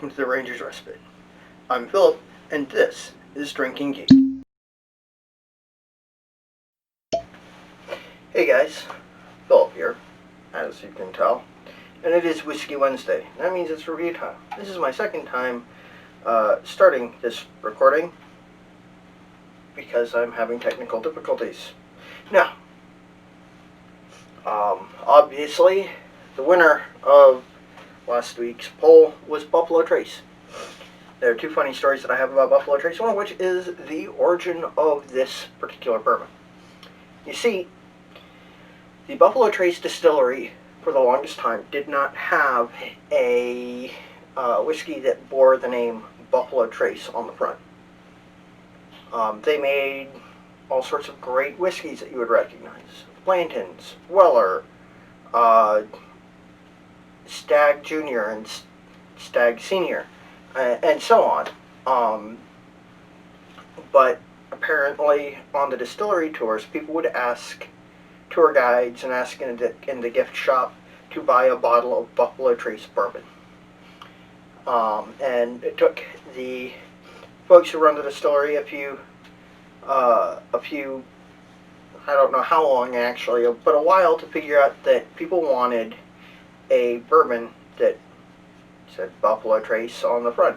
welcome to the Ranger's Respite. I'm Philip, and this is Drinking Geek. Hey guys, Philip here, as you can tell, and it is Whiskey Wednesday. That means it's review time. This is my second time starting this recording because I'm having technical difficulties. Now, obviously, the winner of last week's poll was Buffalo Trace. There are two funny stories that I have about Buffalo Trace, one of which is the origin of this particular bourbon. You see, the Buffalo Trace distillery, for the longest time, did not have a whiskey that bore the name Buffalo Trace on the front. They made all sorts of great whiskeys that you would recognize. Blanton's, Weller, Stag Jr. and Stag Sr., and so on. But apparently on the distillery tours, people would ask tour guides and ask in the gift shop to buy a bottle of Buffalo Trace bourbon. And it took the folks who run the distillery a few, I don't know how long actually, but a while to figure out that people wanted a bourbon that said Buffalo Trace on the front.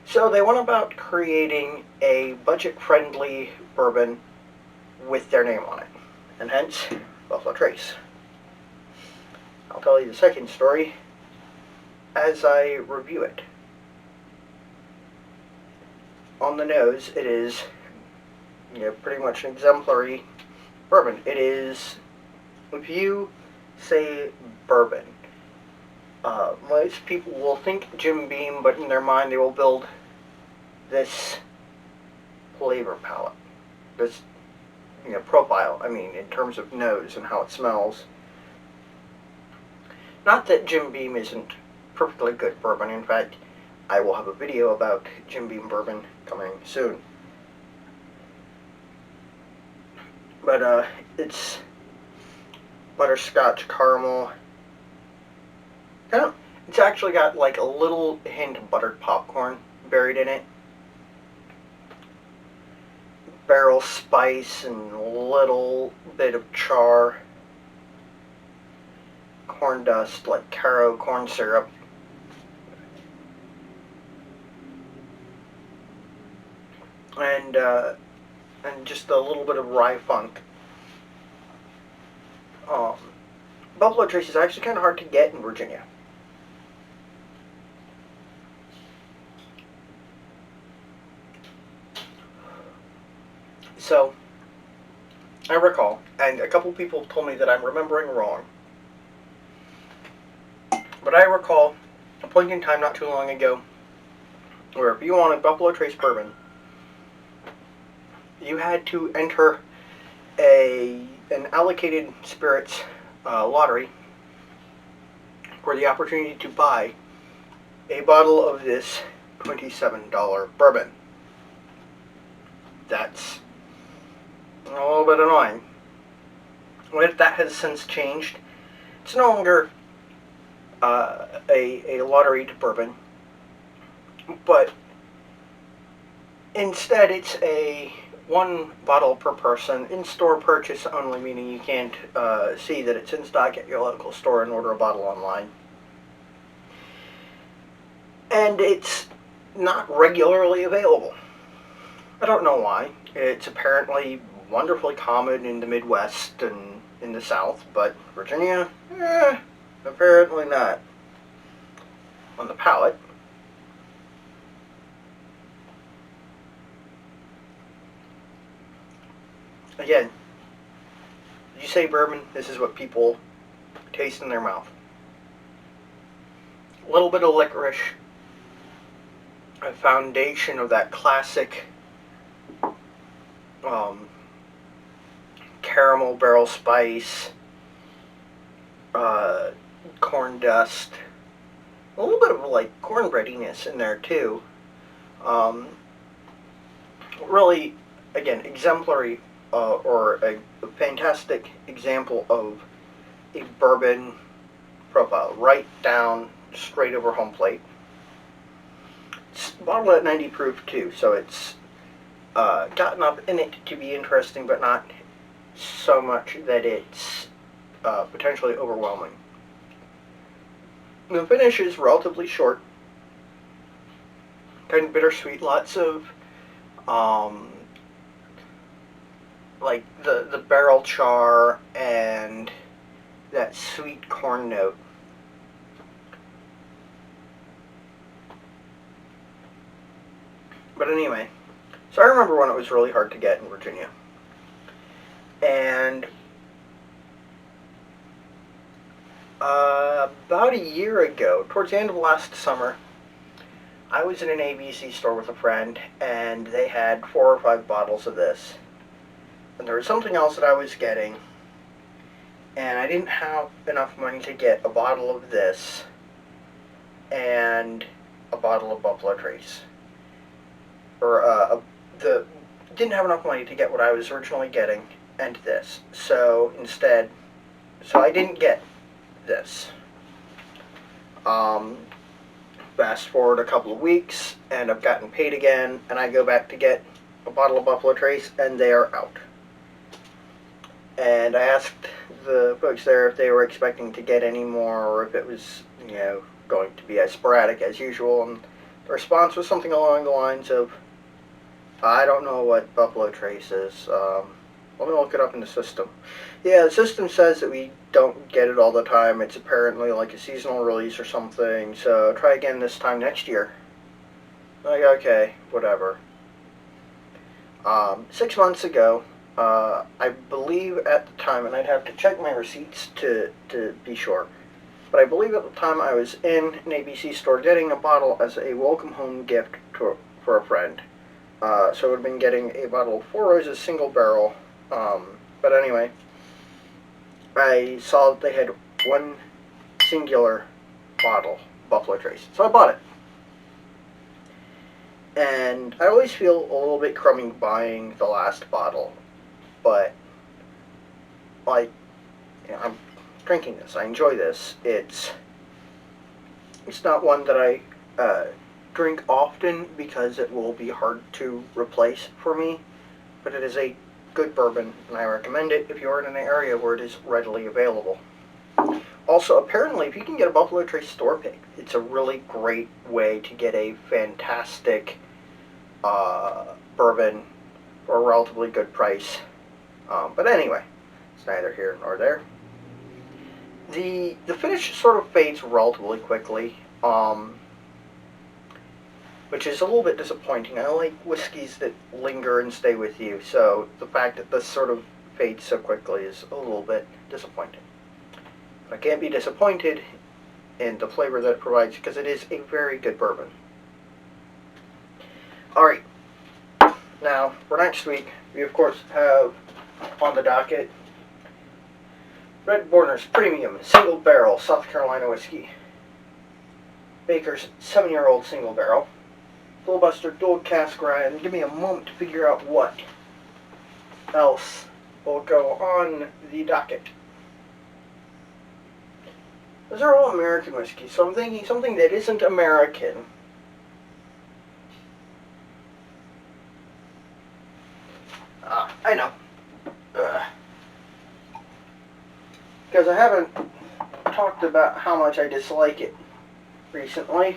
So they went about creating a budget-friendly bourbon with their name on it, and hence Buffalo Trace. I'll tell you the second story as I review it. On the nose, it is pretty much an exemplary bourbon. It is, if you say bourbon, most people will think Jim Beam, but in their mind they will build this flavor palette, this profile, in terms of nose and how it smells. Not that Jim Beam isn't perfectly good bourbon. In fact, I will have a video about Jim Beam bourbon coming soon. But it's butterscotch caramel. It's actually got like a little hint of buttered popcorn buried in it. Barrel spice and a little bit of char. Corn dust, like Caro corn syrup. And just a little bit of rye funk. Buffalo Trace is actually kind of hard to get in Virginia. So, I recall, and a couple people told me that I'm remembering wrong, but I recall a point in time not too long ago where if you wanted Buffalo Trace bourbon, you had to enter an allocated spirits lottery for the opportunity to buy a bottle of this $27 bourbon. That's a little bit annoying. Well, that has since changed. It's no longer a lottery to bourbon, but instead it's a one bottle per person, in-store purchase only, meaning you can't see that it's in stock at your local store and order a bottle online. And it's not regularly available. I don't know why. It's apparently wonderfully common in the Midwest and in the South, but Virginia, apparently not. On the palate, again, did you say bourbon? This is what people taste in their mouth. A little bit of licorice, a foundation of that classic caramel barrel spice, corn dust, a little bit of like cornbreadiness in there too. Really, again, exemplary or a fantastic example of a bourbon profile, right down, straight over home plate. it's bottled at 90 proof too, so it's got enough in it to be interesting, but not so much that it's potentially overwhelming. The finish is relatively short, kind of bittersweet, lots of like the barrel char and that sweet corn note. But anyway, so I remember when it was really hard to get in Virginia. And about a year ago, towards the end of last summer, I was in an ABC store with a friend, and they had 4 or 5 bottles of this. And there was something else that I was getting, and I didn't have enough money to get a bottle of this and a bottle of Buffalo Trace. Or didn't have enough money to get what I was originally getting and this. So instead, I didn't get this. Fast forward a couple of weeks, and I've gotten paid again, and I go back to get a bottle of Buffalo Trace, and they are out. And I asked the folks there if they were expecting to get any more, or if it was, going to be as sporadic as usual, and the response was something along the lines of, I don't know what Buffalo Trace is. Let me look it up in the system. Yeah, the system says that we don't get it all the time. It's apparently like a seasonal release or something, so try again this time next year. Like, okay, whatever. 6 months ago, I believe at the time, and I'd have to check my receipts to be sure, but I believe at the time I was in an ABC store getting a bottle as a welcome home gift for a friend. So I would have been getting a bottle of Four Roses single barrel. But anyway, I saw that they had one singular bottle, Buffalo Trace. So I bought it. And I always feel a little bit crummy buying the last bottle. But, like, I'm drinking this. I enjoy this. It's not one that I drink often because it will be hard to replace for me. But it is a good bourbon, and I recommend it if you're in an area where it is readily available. Also, apparently, if you can get a Buffalo Trace store pick, it's a really great way to get a fantastic bourbon for a relatively good price. But anyway, it's neither here nor there. The finish sort of fades relatively quickly, which is a little bit disappointing. I like whiskeys that linger and stay with you, so the fact that this sort of fades so quickly is a little bit disappointing. But I can't be disappointed in the flavor that it provides, because it is a very good bourbon. Alright, now for next week, we of course have on the docket Red Border's Premium Single Barrel South Carolina Whiskey, Baker's 7-year-old Single Barrel, Filibuster Dual Cask Rye, and give me a moment to figure out what else will go on the docket. Those are all American whiskeys, so I'm thinking something that isn't American. I know. Because I haven't talked about how much I dislike it recently.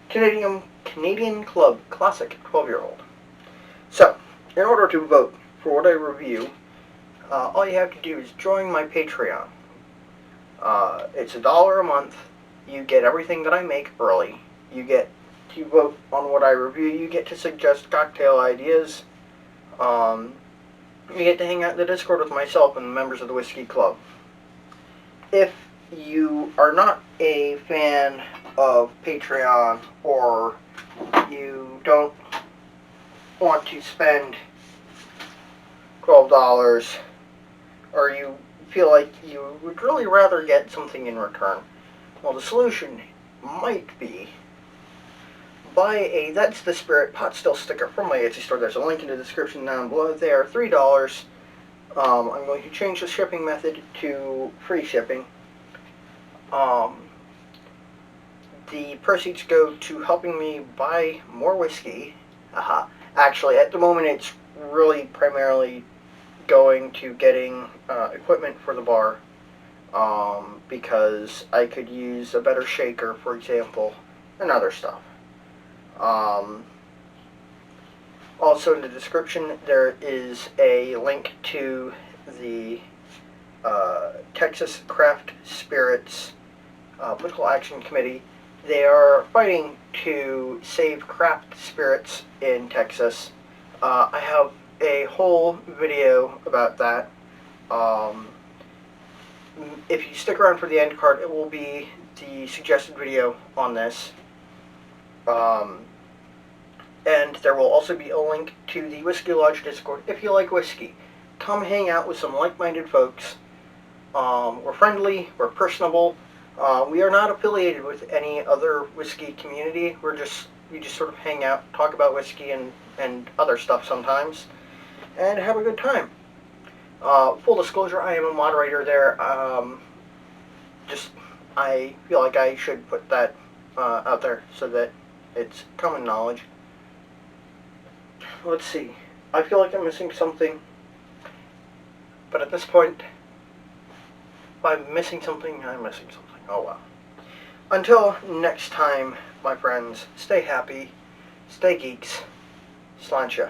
Canadian Club Classic 12-year-old. So, in order to vote for what I review, all you have to do is join my Patreon. It's $1 a month. You get everything that I make early. You get to vote on what I review. You get to suggest cocktail ideas. You get to hang out in the Discord with myself and the members of the Whiskey Club. If you are not a fan of Patreon, or you don't want to spend $12, or you feel like you would really rather get something in return, well, the solution might be buy a That's the Spirit pot still sticker from my Etsy store. There's a link in the description down below. They are $3. I'm going to change the shipping method to free shipping. the proceeds go to helping me buy more whiskey. Actually, at the moment, it's really primarily going to getting equipment for the bar, because I could use a better shaker, for example, and other stuff. Also, in the description, there is a link to the Texas Craft Spirits Political Action Committee. They are fighting to save craft spirits in Texas. I have a whole video about that. If you stick around for the end card, it will be the suggested video on this. And there will also be a link to the Whiskey Lodge Discord if you like whiskey. Come hang out with some like-minded folks. We're friendly, we're personable. We are not affiliated with any other whiskey community. We just sort of hang out, talk about whiskey and other stuff sometimes, and have a good time. Full disclosure, I am a moderator there. I feel like I should put that out there so that it's common knowledge. Let's see. I feel like I'm missing something, but at this point, if I'm missing something, I'm missing something. Oh well. Until next time, my friends, stay happy, stay geeks, sláinte.